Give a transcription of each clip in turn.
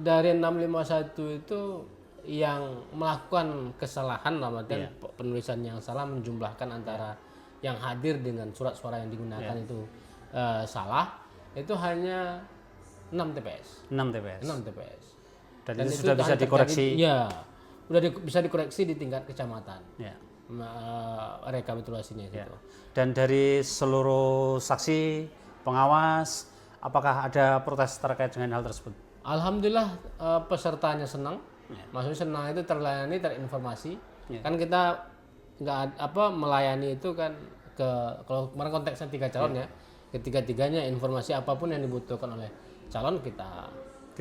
dari 651 itu yang melakukan kesalahan dalam artian penulisan yang salah menjumlahkan antara yang hadir dengan surat suara yang digunakan itu salah, itu hanya 6 TPS. 6 TPS. 6 TPS. Dan itu sudah bisa dikoreksi. Iya, bisa dikoreksi di tingkat kecamatan. Ya. Rekapitulasinya Ya. gitu. Dan dari seluruh saksi, pengawas, apakah ada protes terkait dengan hal tersebut? Alhamdulillah pesertanya senang. Maksudnya senang itu terlayani, terinformasi. Kan kita nggak melayani itu kan kalau kemarin konteksnya 3 calon ya. Ketiga-tiganya informasi apapun yang dibutuhkan oleh calon kita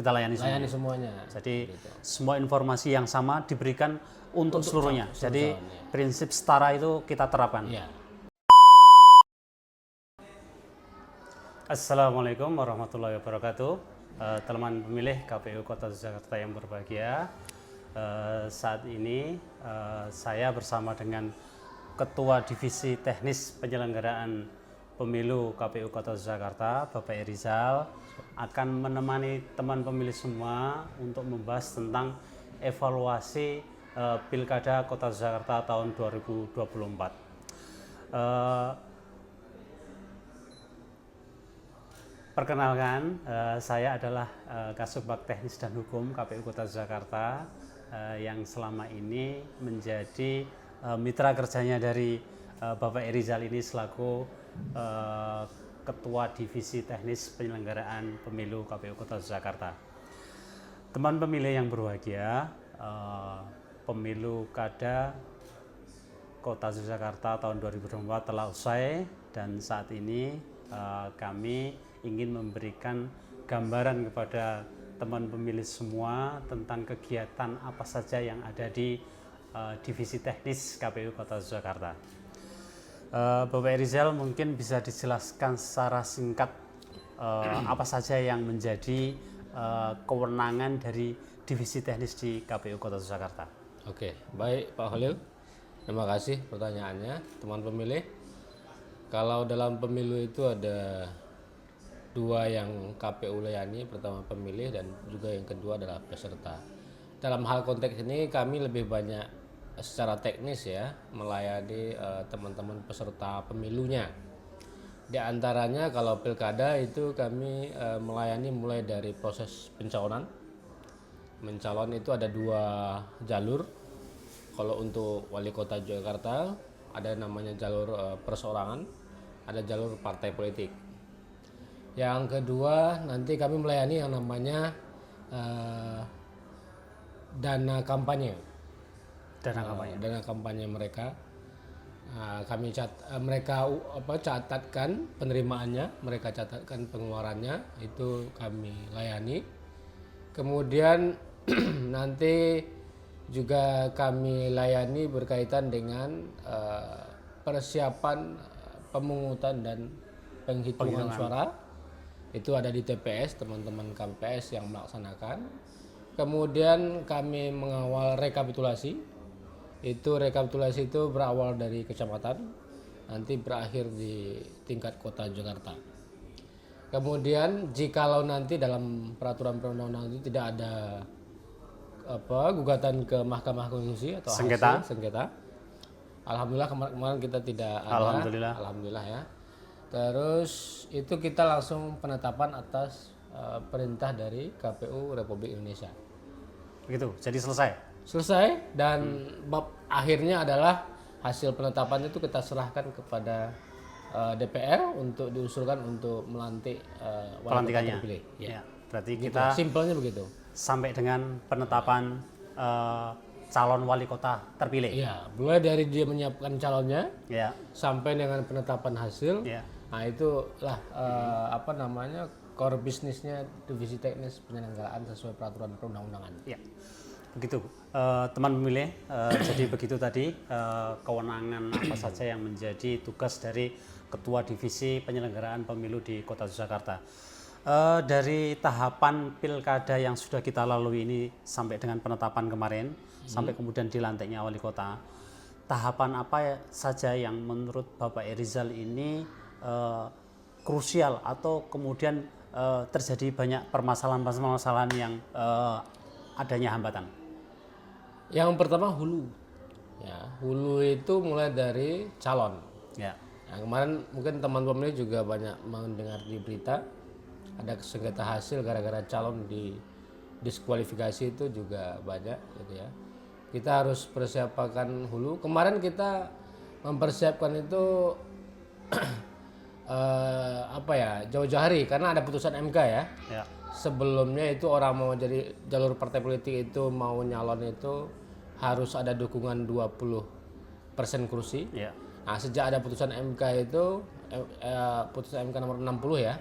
layani semuanya. Jadi semua informasi yang sama diberikan untuk seluruhnya. Jadi prinsip setara itu kita terapkan. Ya. Assalamualaikum warahmatullahi wabarakatuh. Teman pemilih KPU Kota Jakarta yang berbahagia. Saat ini saya bersama dengan Ketua Divisi Teknis Penyelenggaraan Pemilu KPU Kota Jakarta, Bapak Rizal, akan menemani teman pemilih semua untuk membahas tentang evaluasi Pilkada Kota Jakarta tahun 2024. Perkenalkan, saya adalah Kasubag Teknis dan Hukum KPU Kota Jakarta yang selama ini menjadi mitra kerjanya dari Bapak Rizal ini selaku Ketua Divisi Teknis Penyelenggaraan Pemilu KPU Kota Jakarta. Teman pemilih yang berbahagia, pemilu Kada Kota Jakarta tahun 2024 telah usai dan saat ini kami ingin memberikan gambaran kepada teman pemilih semua tentang kegiatan apa saja yang ada di Divisi Teknis KPU Kota Jakarta. Bapak Rizal mungkin bisa dijelaskan secara singkat apa saja yang menjadi kewenangan dari Divisi Teknis di KPU Kota Jakarta. Oke, baik Pak Holil. Terima kasih pertanyaannya, teman pemilih. Kalau dalam pemilu itu ada 2 yang KPU layani, pertama pemilih dan juga yang kedua adalah peserta. Dalam hal konteks ini kami lebih banyak secara teknis ya melayani teman-teman peserta pemilunya. Di antaranya kalau pilkada itu kami melayani mulai dari proses pencalonan. Mencalon itu ada 2 jalur. Kalau untuk wali kota Jakarta ada namanya jalur perseorangan, ada jalur partai politik. Yang kedua nanti kami melayani yang namanya dana kampanye. Dana kampanye mereka. Kami catatkan penerimaannya, mereka catatkan pengeluarannya, itu kami layani. Kemudian nanti juga kami layani berkaitan dengan persiapan pemungutan dan penghitungan suara. Itu ada di TPS, teman-teman KPS yang melaksanakan. Kemudian kami mengawal rekapitulasi. Rekapitulasi itu berawal dari kecamatan, nanti berakhir di tingkat Kota Jakarta. Kemudian jikalau nanti dalam peraturan perundang-undangan itu tidak ada gugatan ke Mahkamah Konstitusi atau sengketa. Alhamdulillah kemarin kita tidak ada. Alhamdulillah ya. Terus itu kita langsung penetapan atas perintah dari KPU Republik Indonesia. Begitu, jadi selesai dan bab akhirnya adalah hasil penetapan itu kita serahkan kepada DPR untuk diusulkan untuk melantik wali kota terpilih. Ya, berarti gitu, kita simpelnya begitu. Sampai dengan penetapan calon wali kota terpilih. Ya, mulai dari dia menyiapkan calonnya, sampai dengan penetapan hasil. Nah itulah core bisnisnya Divisi Teknis Penyelenggaraan sesuai peraturan perundang-undangan. Ya. Begitu, teman pemilih. Jadi begitu tadi kewenangan apa saja yang menjadi tugas dari Ketua Divisi Penyelenggaraan Pemilu di Kota Jakarta. Dari tahapan pilkada yang sudah kita lalui ini sampai dengan penetapan kemarin, sampai kemudian dilantiknya wali kota, tahapan apa saja yang menurut Bapak Rizal ini krusial atau kemudian terjadi banyak permasalahan-permasalahan yang adanya hambatan? Yang pertama hulu. Ya, hulu itu mulai dari calon. Ya, Nah, kemarin mungkin teman pemilih juga banyak mendengar di berita ada sengketa hasil gara-gara calon di diskualifikasi itu juga banyak gitu ya. Kita harus persiapkan hulu. Kemarin kita mempersiapkan itu apa ya, jauh-jauh hari karena ada putusan MK ya. ya, Sebelumnya itu orang mau jadi jalur partai politik itu mau nyalon itu harus ada dukungan 20% kursi. ya, Nah, sejak ada putusan MK itu putusan MK nomor 60 ya.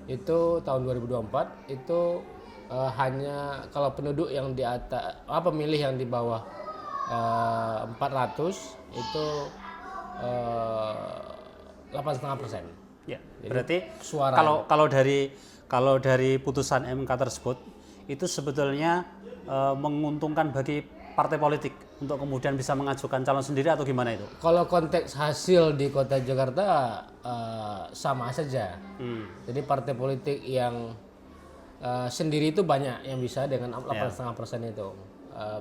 Itu tahun 2024 itu hanya kalau penduduk yang di atas pemilih yang di bawah 400 itu 8,5%. ya. Berarti Suara kalau dari putusan MK tersebut itu sebetulnya menguntungkan bagi partai politik untuk kemudian bisa mengajukan calon sendiri atau gimana itu? kalau konteks hasil di Kota Jakarta sama saja. Jadi partai politik yang sendiri itu banyak yang bisa dengan 8,5% itu.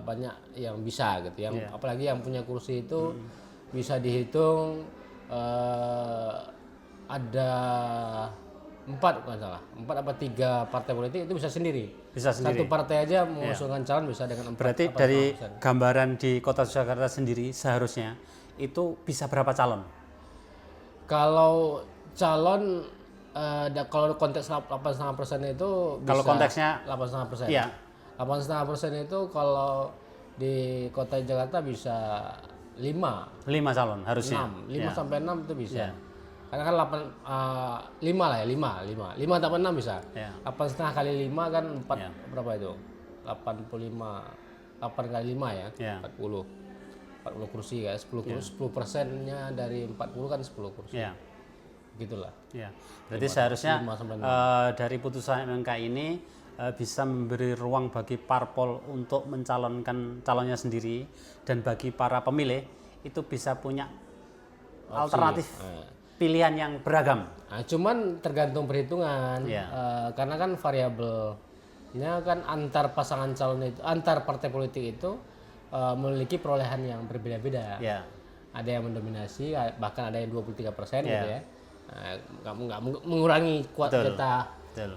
Banyak yang bisa gitu. Yang apalagi yang punya kursi itu bisa dihitung ada 4 bukan salah. 4 apa 3 partai politik itu bisa sendiri. Bisa sendiri. Satu partai aja mengusulkan calon bisa dengan 4. Berarti dari gambaran di Kota Jakarta sendiri seharusnya itu bisa berapa calon? Kalau calon kalau konteks 8,5% itu bisa Kalau konteksnya 8,5%. iya. 8,5% itu kalau di Kota Jakarta bisa 5, 5 calon harusnya. 6, 5 sampai 6 itu bisa. Ya. Karena kan 5 lah ya, 5 tambah 6 bisa. Ya. 8,5 kali 5 kan 4 Ya. berapa itu? 85, 8 kali 5 ya, Ya. 40 kursi ya, 10 kursi, 10%-nya dari 40 kan 10 kursi. Ya. Gitulah. Ya. Berarti seharusnya 5 sampai 6. dari putusan MK ini bisa memberi ruang bagi parpol untuk mencalonkan calonnya sendiri dan bagi para pemilih itu bisa punya alternatif pilihan yang beragam. Nah, cuman tergantung perhitungan. Ya. Karena kan variabelnya kan antar pasangan calon itu, antar partai politik itu memiliki perolehan yang berbeda-beda. Ya. Ada yang mendominasi, bahkan ada yang 23% gitu Ya. ya. Nggak mengurangi kuota Betul.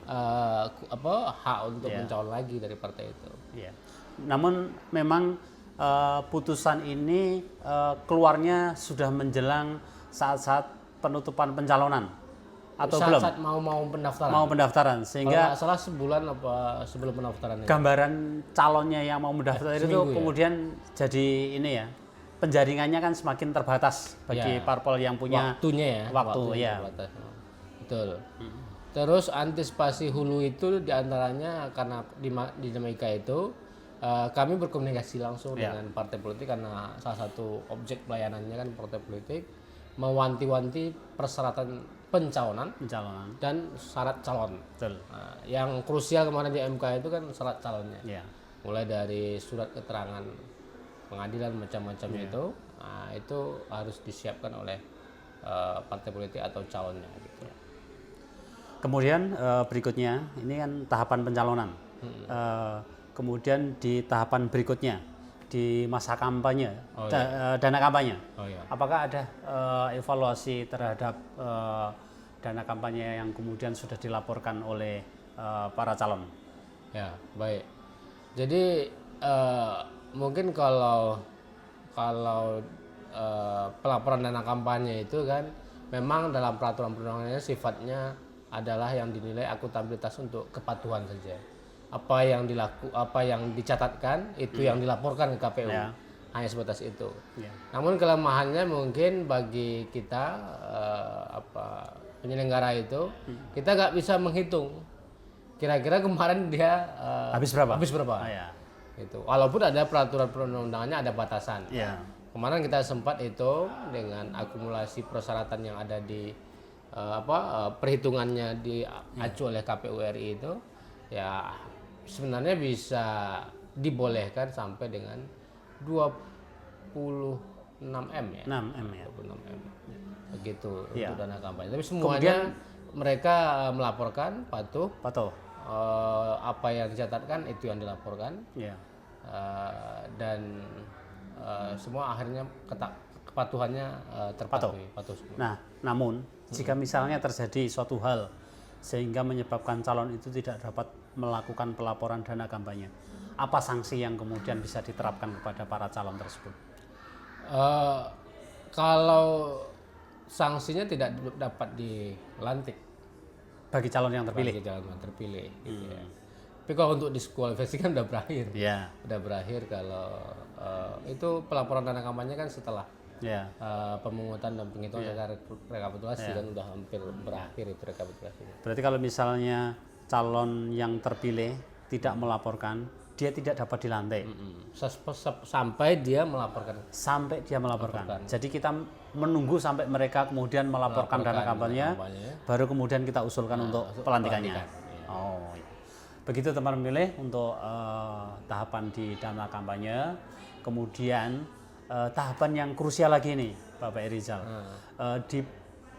hak untuk mencalon lagi dari partai itu. Ya. Namun memang putusan ini keluarnya sudah menjelang saat-saat penutupan pencalonan atau belum? Saat mau pendaftaran. Mau pendaftaran Kalau sehingga nggak salah sebulan apa sebelum pendaftaran itu. gambaran calonnya yang mau mendaftar itu seminggu ya. kemudian jadi ini ya, penjaringannya kan semakin terbatas bagi Ya. parpol yang punya waktunya ya. waktu, ya. terbatas. Betul. Terus antisipasi hulu itu diantaranya karena di Jamaica itu kami berkomunikasi langsung dengan partai politik karena salah satu objek pelayanannya kan partai politik mewanti-wanti persyaratan pencalonan dan syarat calon. Betul. Nah, yang krusial kemarin di MK itu kan syarat calonnya. Ya. Mulai dari surat keterangan pengadilan macam-macamnya itu harus disiapkan oleh partai politik atau calonnya gitu. Kemudian berikutnya ini kan tahapan pencalonan. Kemudian di tahapan berikutnya di masa kampanye, dana kampanye. Apakah ada evaluasi terhadap dana kampanye yang kemudian sudah dilaporkan oleh para calon? Ya, baik. Jadi mungkin kalau pelaporan dana kampanye itu kan memang dalam peraturan perundangannya sifatnya adalah yang dinilai akuntabilitas untuk kepatuhan saja. Apa yang dicatatkan itu yang dilaporkan ke KPU. Ya. Hanya sebatas itu. Ya. Namun kelemahannya mungkin bagi kita penyelenggara itu kita nggak bisa menghitung kira-kira kemarin dia Habis berapa? Ya. Gitu. Walaupun ada peraturan perundang-undangannya ada batasan. Ya. Kemarin kita sempat itu dengan akumulasi persyaratan yang ada di perhitungannya diacu oleh KPU RI itu ya sebenarnya bisa dibolehkan sampai dengan 26 M ya. 6 M ya. 26 M. Begitu Ya. untuk dana kampanye. Tapi semuanya mereka melaporkan, patuh, Patuh. apa yang dicatatkan itu yang dilaporkan, Ya. dan semua akhirnya kepatuhannya terpatuhi, patuh semua. Nah, namun jika misalnya terjadi suatu hal sehingga menyebabkan calon itu tidak dapat melakukan pelaporan dana kampanye, apa sanksi yang kemudian bisa diterapkan kepada para calon tersebut? Kalau sanksinya tidak dapat dilantik Bagi calon yang terpilih. bagi calon yang terpilih, gitu ya. Tapi kalau untuk diskualifikasi kan udah berakhir, Ya. udah berakhir kalau itu pelaporan dana kampanye kan setelah Ya. pemungutan dan penghitungan secara rekapitulasi kan udah hampir berakhir itu rekapitulasinya. Berarti kalau misalnya calon yang terpilih tidak melaporkan, dia tidak dapat dilantik Sampai dia melaporkan. sampai dia melaporkan. Jadi kita menunggu sampai mereka kemudian melaporkan dana kampanye, baru kemudian kita usulkan untuk pelantikannya. Oh, iya. Begitu teman pemilih untuk tahapan di dana kampanye. Kemudian tahapan yang krusial lagi nih, Bapak Irizal, di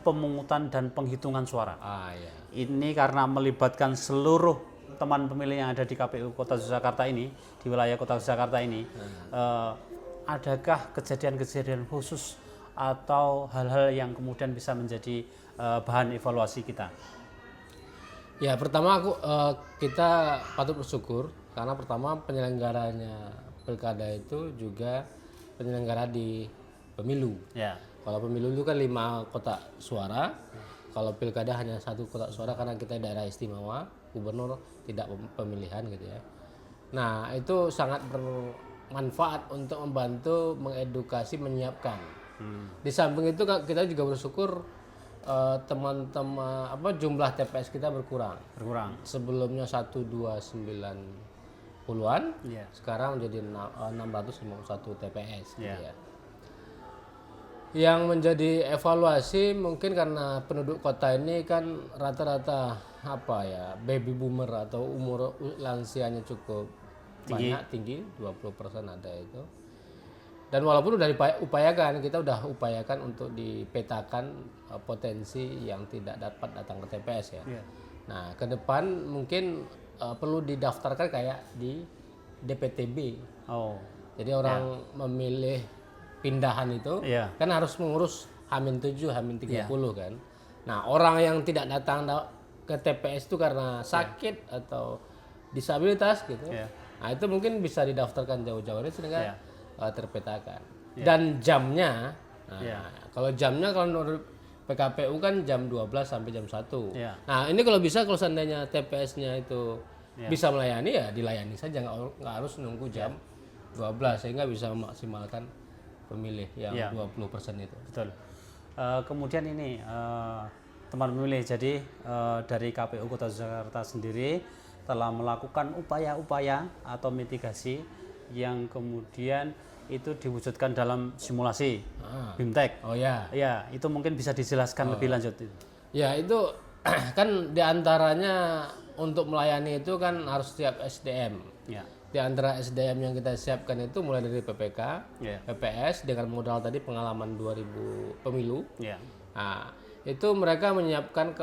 pemungutan dan penghitungan suara. Iya. Ini karena melibatkan seluruh teman pemilih yang ada di KPU Kota Yogyakarta ini, di wilayah Kota Yogyakarta ini, adakah kejadian-kejadian khusus atau hal-hal yang kemudian bisa menjadi bahan evaluasi kita? Ya, pertama kita patut bersyukur karena pertama penyelenggaranya pilkada itu juga penyelenggara di pemilu. Ya. Kalau pemilu itu kan 5 kotak suara, kalau pilkada hanya 1 kotak suara karena kita daerah istimewa, gubernur tidak pemilihan gitu ya. Nah, itu sangat bermanfaat untuk membantu mengedukasi, menyiapkan. Di samping itu kita juga bersyukur teman-teman jumlah TPS kita berkurang. Sebelumnya 129-an, sekarang menjadi 651 TPS gitu ya. Yang menjadi evaluasi mungkin karena penduduk kota ini kan rata-rata baby boomer atau umur lansianya cukup tinggi 20% ada itu. Dan walaupun udah kita udah upayakan untuk dipetakan potensi yang tidak dapat datang ke TPS ya. Nah, ke depan mungkin perlu didaftarkan kayak di DPTB. Jadi orang memilih pindahan itu kan harus mengurus H-7, H-30 kan. Nah, orang yang tidak datang ke TPS itu karena sakit atau disabilitas gitu. Nah, itu mungkin bisa didaftarkan jauh-jauh ini sehingga terpetakan. Dan jamnya, kalau jamnya kalau menurut PKPU kan jam 12 sampai jam 1. Nah, ini kalau seandainya TPS-nya itu bisa melayani ya dilayani saja, nggak harus nunggu jam 12 sehingga bisa memaksimalkan pemilih yang 20% itu. Betul. Kemudian ini teman pemilih, jadi dari KPU Kota Yogyakarta sendiri telah melakukan upaya-upaya atau mitigasi yang kemudian itu diwujudkan dalam simulasi BIMTEK. Ya, itu mungkin bisa dijelaskan lebih lanjut. Ya, itu kan diantaranya untuk melayani itu kan harus siap SDM. Di antara SDM yang kita siapkan itu mulai dari PPK, PPS dengan modal tadi pengalaman 2000 pemilu. Nah, itu mereka menyiapkan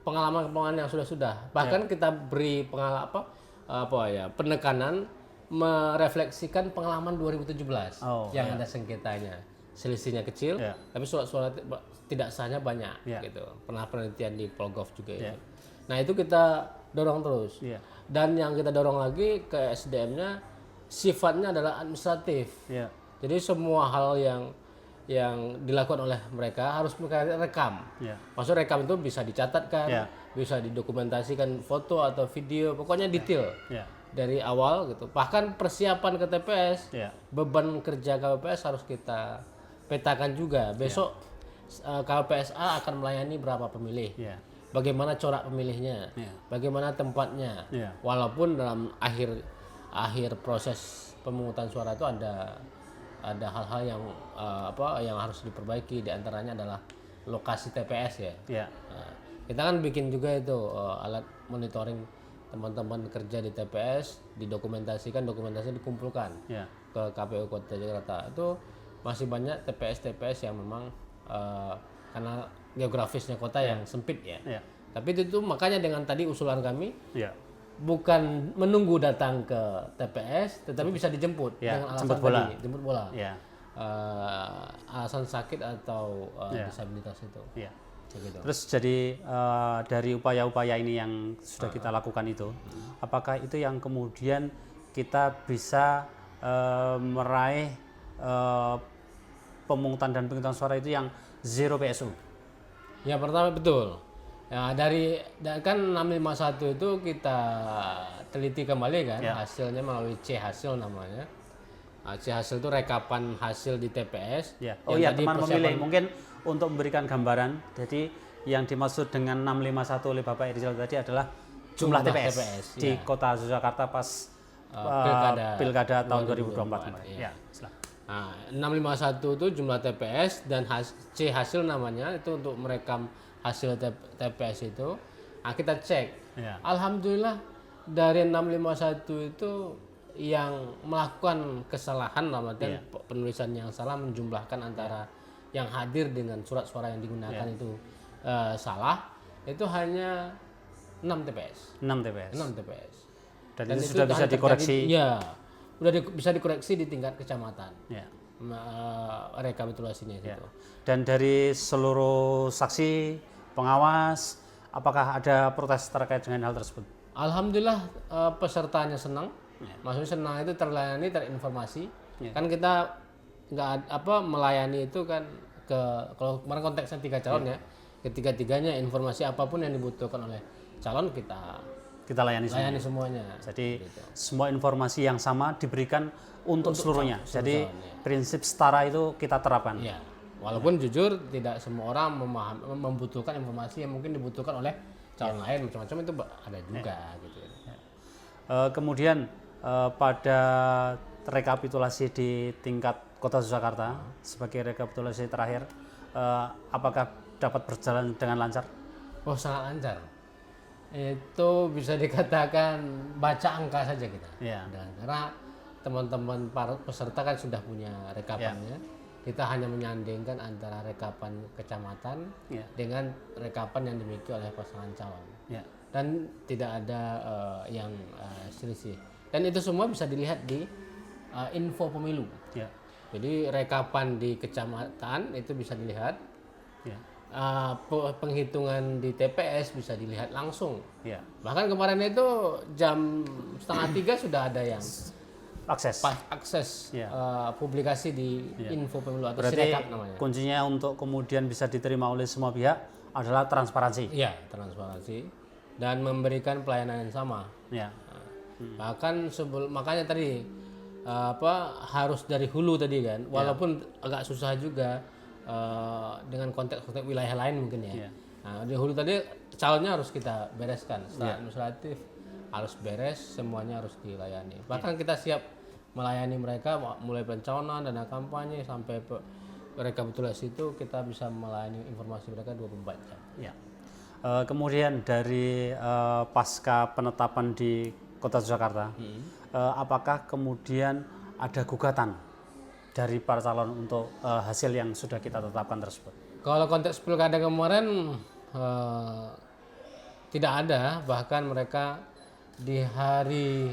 pengalaman yang sudah. Bahkan kita beri penekanan merefleksikan pengalaman 2017 yang ada sengketanya. Selisihnya kecil, tapi surat-surat tidak sahnya banyak gitu. Pernah penelitian di Polgov juga itu. Nah, itu kita dorong terus. Dan yang kita dorong lagi ke SDM-nya sifatnya adalah administratif. Jadi semua hal yang dilakukan oleh mereka harus mereka rekam. Maksud rekam itu bisa dicatatkan, bisa didokumentasikan foto atau video, pokoknya detail. Dari awal gitu. Bahkan persiapan ke TPS, beban kerja KPPS harus kita petakan juga. Besok KPPSA akan melayani berapa pemilih. Bagaimana corak pemilihnya, bagaimana tempatnya. Walaupun dalam akhir proses pemungutan suara itu ada hal-hal yang harus diperbaiki, diantaranya adalah lokasi TPS ya. Nah, kita kan bikin juga itu alat monitoring teman-teman kerja di TPS, dokumentasi dikumpulkan ke KPU Kota Jakarta. Itu masih banyak TPS yang memang karena geografisnya kota yang sempit ya. Ya. Tapi itu tuh makanya dengan tadi usulan kami Ya. bukan menunggu datang ke TPS, tetapi bisa dijemput Ya, dengan alasan jemput bola. tadi, jemput bola. Ya. Alasan sakit atau disabilitas itu. Ya. Begitu. Terus jadi dari upaya-upaya ini yang sudah kita lakukan itu, apakah itu yang kemudian kita bisa meraih pemungutan dan penghitungan suara itu yang zero PSU? Ya pertama betul. Ya kan 651 itu kita teliti kembali kan hasilnya melalui C hasil namanya. C hasil itu rekapan hasil di TPS. Ya. Oh iya, teman pemilih mungkin untuk memberikan gambaran, jadi yang dimaksud dengan 651 oleh Bapak Irizal tadi adalah jumlah TPS di Kota Yogyakarta pas pilkada tahun 2024 kemarin. Ya. Nah, 651 itu jumlah TPS dan C hasil namanya itu untuk merekam hasil TPS itu. Nah, kita cek. Ya. Alhamdulillah dari 651 itu yang melakukan kesalahan dan penulisan yang salah menjumlahkan antara yang hadir dengan surat suara yang digunakan itu salah, itu hanya 6 TPS. 6 TPS. 6 TPS. Dan itu sudah bisa dikoreksi. Bisa dikoreksi di tingkat kecamatan. Ya. Rekapitulasinya itu. Dan dari seluruh saksi, pengawas, apakah ada protes terkait dengan hal tersebut? Alhamdulillah pesertanya senang. Maksudnya senang itu terlayani, terinformasi. Kan kita nggak melayani itu kan kalau kemarin konteksnya 3 calon ya, ketiga-tiganya informasi apapun yang dibutuhkan oleh calon kita layani semuanya. Jadi semua informasi yang sama diberikan untuk seluruhnya. Jadi prinsip setara itu kita terapkan. Ya. Walaupun jujur tidak semua orang membutuhkan informasi yang mungkin dibutuhkan oleh calon lain, macam-macam itu ada juga gitu. Kemudian pada rekapitulasi di tingkat Kota Yogyakarta sebagai rekapitulasi terakhir, apakah dapat berjalan dengan lancar? Oh, sangat lancar. Itu bisa dikatakan baca angka saja kita. Karena teman-teman peserta kan sudah punya rekapannya. Kita hanya menyandingkan antara rekapan kecamatan dengan rekapan yang dimiliki oleh pasangan calon. Dan tidak ada yang selisih. Dan itu semua bisa dilihat di info pemilu. Jadi rekapan di kecamatan itu bisa dilihat. Penghitungan di TPS bisa dilihat langsung. Bahkan kemarin itu jam 2:30 sudah ada yang akses publikasi di info pemilu atau Sirekap namanya. Kuncinya untuk kemudian bisa diterima oleh semua pihak adalah transparansi. Iya, transparansi dan memberikan pelayanan yang sama. Bahkan makanya tadi harus dari hulu tadi kan, walaupun agak susah juga dengan konteks wilayah lain mungkin ya. Nah, di hulu tadi calonnya harus kita bereskan, setelah administratif harus beres, semuanya harus dilayani. Bahkan kita siap melayani mereka mulai pencalonan, dana kampanye sampai rekapitulasi itu kita bisa melayani informasi mereka 24 jam. Kemudian dari pasca penetapan di Kota Yogyakarta, apakah kemudian ada gugatan dari para calon untuk hasil yang sudah kita tetapkan tersebut? Kalau konteks pilkada kemarin tidak ada, bahkan mereka di hari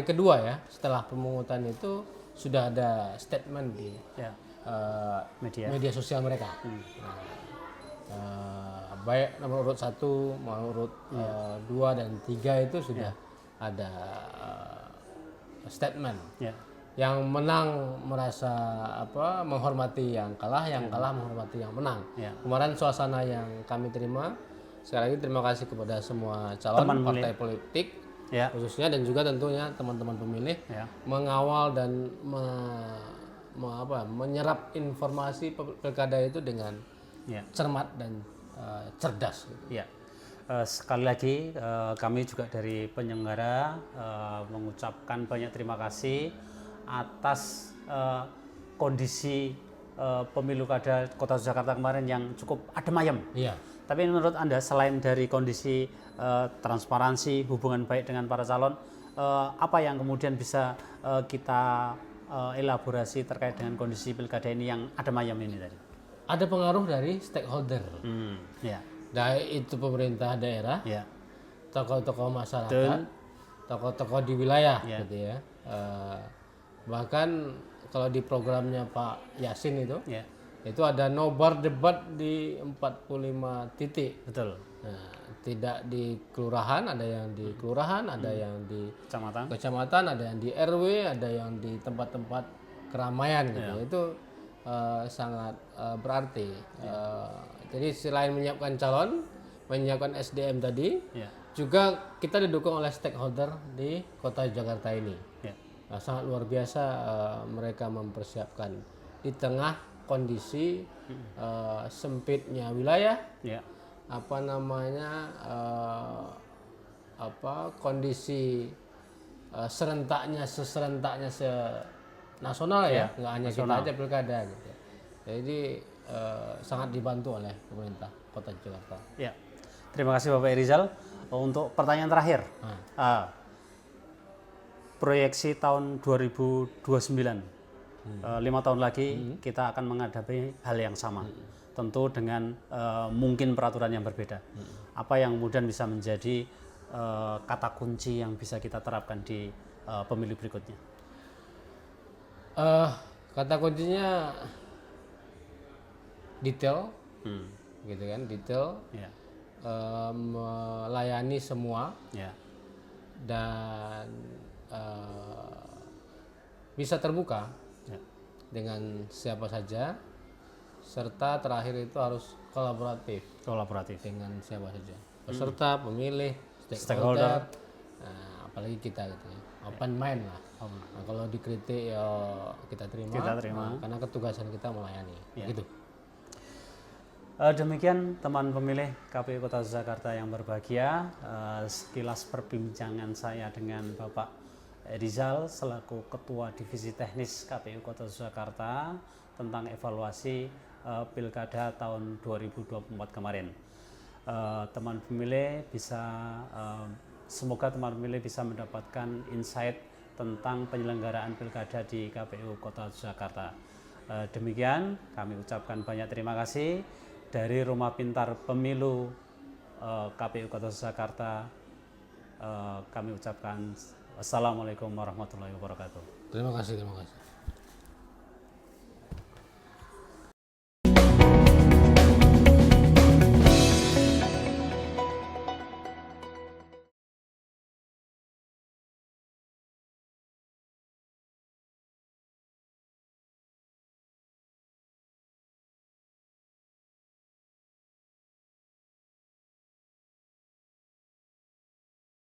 kedua ya setelah pemungutan itu sudah ada statement di media sosial mereka. Baik nomor urut 1 mau urut 2 dan 3 itu sudah ada statement. Yang menang merasa menghormati yang kalah, yang kalah menghormati yang menang. Kemarin suasana yang kami terima, sekali lagi terima kasih kepada semua calon partai politik khususnya dan juga tentunya teman-teman pemilih mengawal dan menyerap informasi pilkada itu dengan cermat dan cerdas. Sekali lagi kami juga dari penyelenggara mengucapkan banyak terima kasih atas kondisi pemilu kada Kota Yogyakarta kemarin yang cukup adem ayem. Tapi menurut Anda selain dari kondisi transparansi, hubungan baik dengan para calon, apa yang kemudian bisa kita elaborasi terkait dengan kondisi pilkada ini yang adem ayem ini tadi? ada pengaruh dari stakeholder. Ya, Baik itu pemerintah daerah, ya, tokoh-tokoh masyarakat, tokoh-tokoh di wilayah Ya. gitu ya. Bahkan kalau di programnya Pak Yasin ya, itu ada nobar debat di 45 titik. betul. Nah, tidak di kelurahan, ada yang di kelurahan, ada yang di Kecamatan. kecamatan, ada yang di RW, ada yang di tempat-tempat keramaian gitu. Itu sangat berarti. Jadi selain menyiapkan calon, menyiapkan SDM tadi, Ya, juga kita didukung oleh stakeholder di Kota Jakarta ini. ya, Nah, sangat luar biasa mereka mempersiapkan di tengah kondisi sempitnya wilayah, ya, apa namanya kondisi serentaknya nasional ya, nggak hanya kita aja pilkada gitu. Jadi sangat dibantu oleh pemerintah Kota Jakarta. ya. Terima kasih Bapak Irizal. Untuk pertanyaan terakhir, proyeksi tahun 2029, 5 tahun lagi kita akan menghadapi hal yang sama, tentu dengan mungkin peraturan yang berbeda. Apa yang kemudian bisa menjadi kata kunci yang bisa kita terapkan di pemilu berikutnya? Kata kuncinya detail, gitu kan, detail, Ya, melayani semua ya, dan bisa terbuka ya, dengan siapa saja, serta terakhir itu harus kolaboratif kolaboratif. dengan siapa saja, peserta, pemilih, Stakeholder. stakeholder, nah, apalagi kita gitu ya, open mind lah. Nah, kalau dikritik ya kita terima, nah, karena ketugasan kita melayani, gitu. Demikian teman pemilih KPU Kota Jakarta yang berbahagia, sekilas perbincangan saya dengan Bapak Rizal selaku Ketua Divisi Teknis KPU Kota Jakarta tentang evaluasi Pilkada tahun 2024 kemarin. Teman pemilih semoga teman pemilih bisa mendapatkan insight tentang penyelenggaraan Pilkada di KPU Kota Jakarta. Demikian kami ucapkan banyak terima kasih. Dari Rumah Pintar Pemilu KPU Kota Jakarta, kami ucapkan Assalamualaikum warahmatullahi wabarakatuh. Terima kasih.